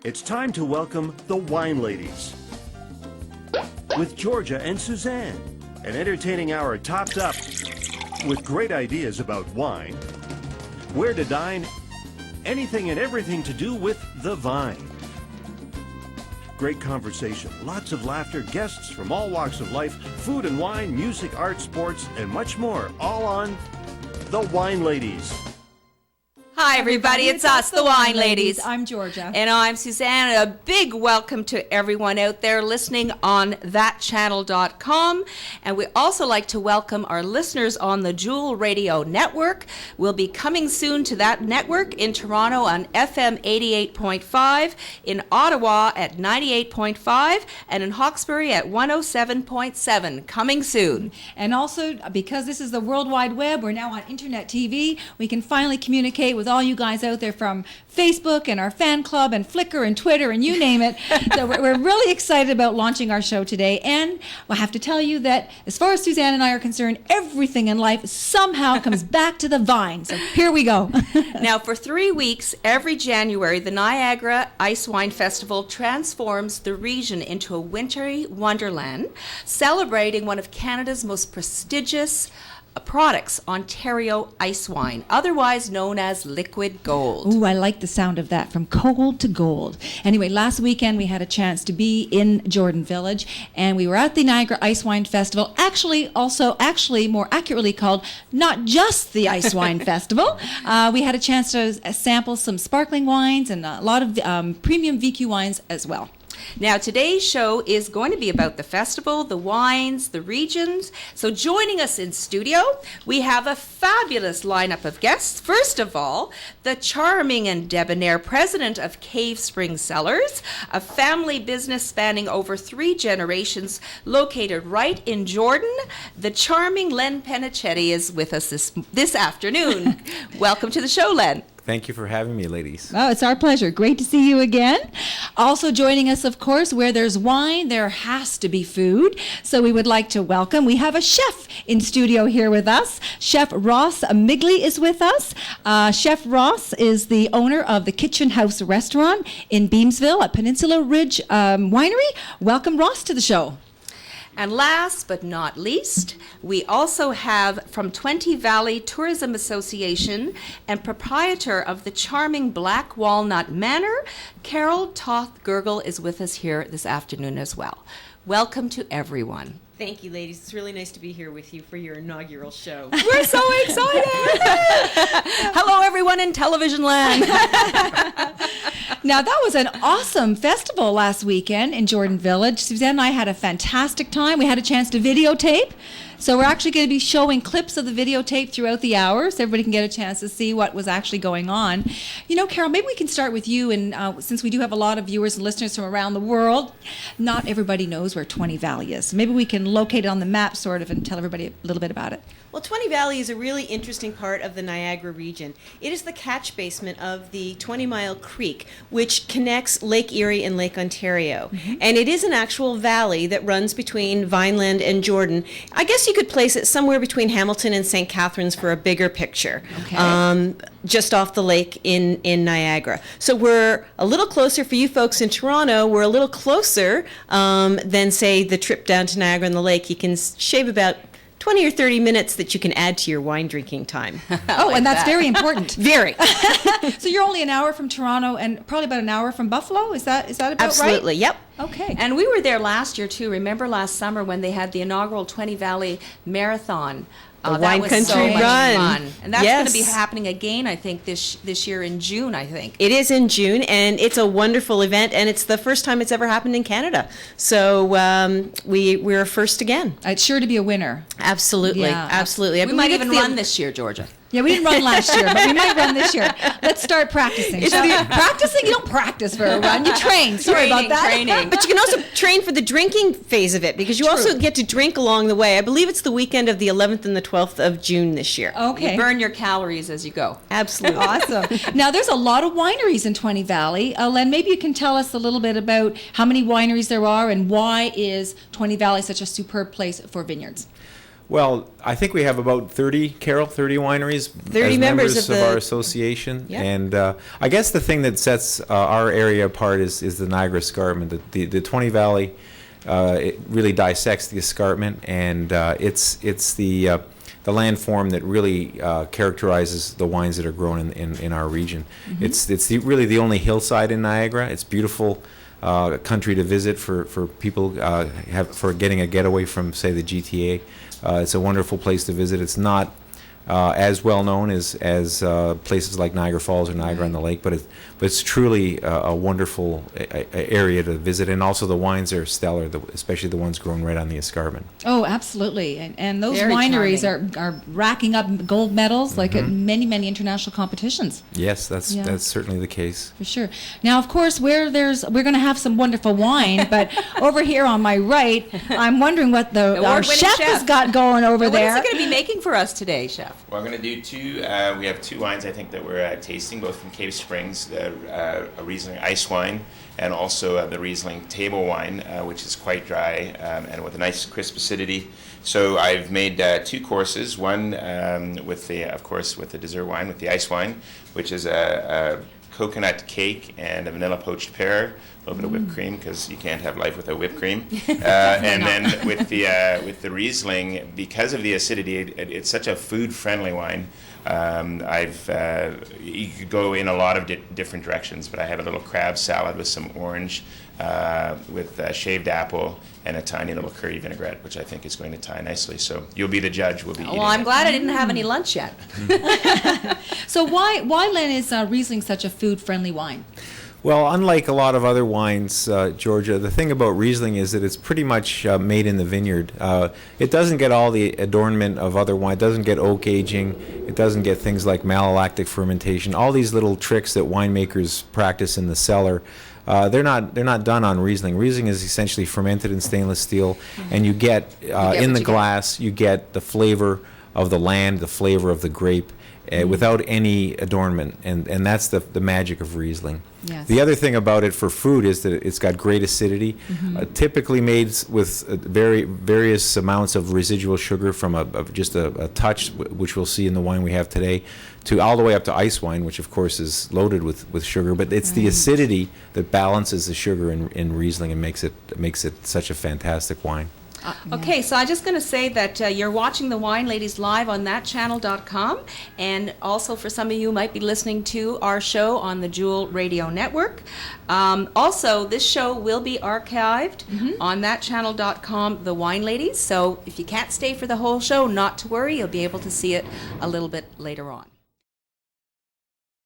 It's time to welcome the Wine Ladies with Georgia and Susanne. An entertaining hour topped up with great ideas about wine, where to dine, anything and everything to do with the vine. Great conversation, lots of laughter, guests from all walks of life, food and wine, music, art, sports, and much more, all on The Wine Ladies. Hi, everybody. It's us, the Wine Ladies. I'm Georgia. And I'm Susanne. A big welcome to everyone out there listening on thatchannel.com. And we also like to welcome our listeners on the Jewel Radio Network. We'll be coming soon to that network in Toronto on FM 88.5, in Ottawa at 98.5, and in Hawkesbury at 107.7. Coming soon. And also, because this is the World Wide Web, we're now on Internet TV. We can finally communicate with all you guys out there from Facebook and our fan club and Flickr and Twitter and you name it. So we're really excited about launching our show today. And we'll have to tell you that as far as Susanne and I are concerned, everything in life somehow comes back to the vine. So here we go. Now, for 3 weeks, every January, the Niagara Icewine Festival transforms the region into a wintry wonderland, celebrating one of Canada's most prestigious products, Ontario Icewine, otherwise known as liquid gold. Ooh, I like the sound of that, from cold to gold. Anyway, last weekend we had a chance to be in Jordan Village, and we were at the Niagara Icewine Festival, actually more accurately called not just the Icewine Festival. We had a chance to sample some sparkling wines and a lot of premium VQ wines as well. Now, today's show is going to be about the festival, the wines, the regions. So joining us in studio, we have a fabulous lineup of guests. First of all, the charming and debonair president of Cave Spring Cellars, a family business spanning over 3 generations located right in Jordan. The charming Len Penichetti is with us this afternoon. Welcome to the show, Len. Thank you for having me, ladies. Oh, it's our pleasure. Great to see you again. Also joining us, of course, where there's wine, there has to be food. So we would like to welcome, we have a chef in studio here with us. Chef Ross Migley is with us. Chef Ross is the owner of the Kitchen House restaurant in Beamsville at Peninsula Ridge Winery. Welcome, Ross, to the show. And last but not least, we also have from 20 Valley Tourism Association and proprietor of the charming Black Walnut Manor, Carol Toth-Gurgle is with us here this afternoon as well. Welcome to everyone. Thank you, ladies. It's really nice to be here with you for your inaugural show. We're so excited! Hello, everyone in television land. Now, that was an awesome festival last weekend in Jordan Village. Susanne and I had a fantastic time. We had a chance to videotape. So we're actually going to be showing clips of the videotape throughout the hour so everybody can get a chance to see what was actually going on. You know, Carol, maybe we can start with you. And since we do have a lot of viewers and listeners from around the world, not everybody knows where 20 Valley is. So maybe we can locate it on the map sort of and tell everybody a little bit about it. Well, 20 Valley is a really interesting part of the Niagara region. It is the catch basement of the 20 Mile Creek, which connects Lake Erie and Lake Ontario. Mm-hmm. And it is an actual valley that runs between Vineland and Jordan. I guess you could place it somewhere between Hamilton and St. Catharines for a bigger picture. Okay. Just off the lake in Niagara. So we're a little closer for you folks in Toronto. We're a little closer than, say, the trip down to Niagara on the lake. You can shave about 20 or 30 minutes that you can add to your wine drinking time. And that's very important. Very. So you're only an hour from Toronto and probably about an hour from Buffalo? Is that about right? Absolutely, yep. Okay. And we were there last year, too. Remember last summer when they had the inaugural 20 Valley Marathon? The Wine Country so much Run. Fun. And that's Yes. going to be happening again, I think, this year in June, I think. It is in June, and it's a wonderful event, and it's the first time it's ever happened in Canada. So we're first again. It's sure to be a winner. Absolutely, Yeah. absolutely. We might even run this year, Georgia. Yeah, we didn't run last year, but we might run this year. Let's start practicing. Practicing? You don't practice for a run. You train. Sorry about that. Training. But you can also train for the drinking phase of it, because you also get to drink along the way. I believe it's the weekend of the 11th and the 12th of June this year. Okay. You burn your calories as you go. Absolutely. Awesome. Now, there's a lot of wineries in 20 Valley. Len, maybe you can tell us a little bit about how many wineries there are and why is 20 Valley such a superb place for vineyards? Well, I think we have about 30, Carol, 30 wineries 30 as members of our the- association. Yeah. And I guess the thing that sets our area apart is the Niagara escarpment. The 20 Valley it really dissects the escarpment, and it's the landform that really characterizes the wines that are grown in our region. It's really the only hillside in Niagara. It's beautiful country to visit for people for getting a getaway from, say, the GTA. It's a wonderful place to visit. It's not as well known as places like Niagara Falls or Niagara on the Lake, but it's truly a wonderful area to visit, and also the wines are stellar, especially the ones grown right on the escarpment. Oh, absolutely. And those Very wineries charming. are racking up gold medals like at many, many international competitions. Yes, that's Yeah. certainly the case. For sure. Now, of course, we're going to have some wonderful wine, but over here on my right, I'm wondering what our award-winning chef has chef. got going over What there. is he going to be making for us today, Chef? Well, I'm going to do two. We have two wines I think that we're tasting, both from Cave Springs, a Riesling Icewine, and also the Riesling Table Wine, which is quite dry and with a nice crisp acidity. So I've made two courses. One with the dessert wine, with the Icewine, which is a coconut cake and a vanilla poached pear, a little bit of whipped cream because you can't have life without whipped cream. And then with the Riesling, because of the acidity, it's such a food-friendly wine. You could go in a lot of different directions, but I have a little crab salad with some orange, with shaved apple, and a tiny little curry vinaigrette, which I think is going to tie nicely. So you'll be the judge. We'll be eating Well, I'm it. glad I didn't have any lunch yet. So why Len, is Riesling such a food-friendly wine? Well, unlike a lot of other wines, Georgia, the thing about Riesling is that it's pretty much made in the vineyard. It doesn't get all the adornment of other wine. It doesn't get oak aging. It doesn't get things like malolactic fermentation. All these little tricks that winemakers practice in the cellar, they're not done on Riesling. Riesling is essentially fermented in stainless steel, and you get in what the you get. glass, you get the flavor of the land, the flavor of the grape, without any adornment, and that's the magic of Riesling. Yes. The other thing about it for food is that it's got great acidity, typically made with various amounts of residual sugar from just a touch, which we'll see in the wine we have today, to all the way up to ice wine, which of course is loaded with sugar. But it's the acidity that balances the sugar in Riesling and makes it such a fantastic wine. Okay, so I'm just going to say that you're watching the Wine Ladies live on thatchannel.com, and also for some of you who might be listening to our show on the Jewel Radio Network. Also, this show will be archived on thatchannel.com, The Wine Ladies. So if you can't stay for the whole show, not to worry, you'll be able to see it a little bit later on.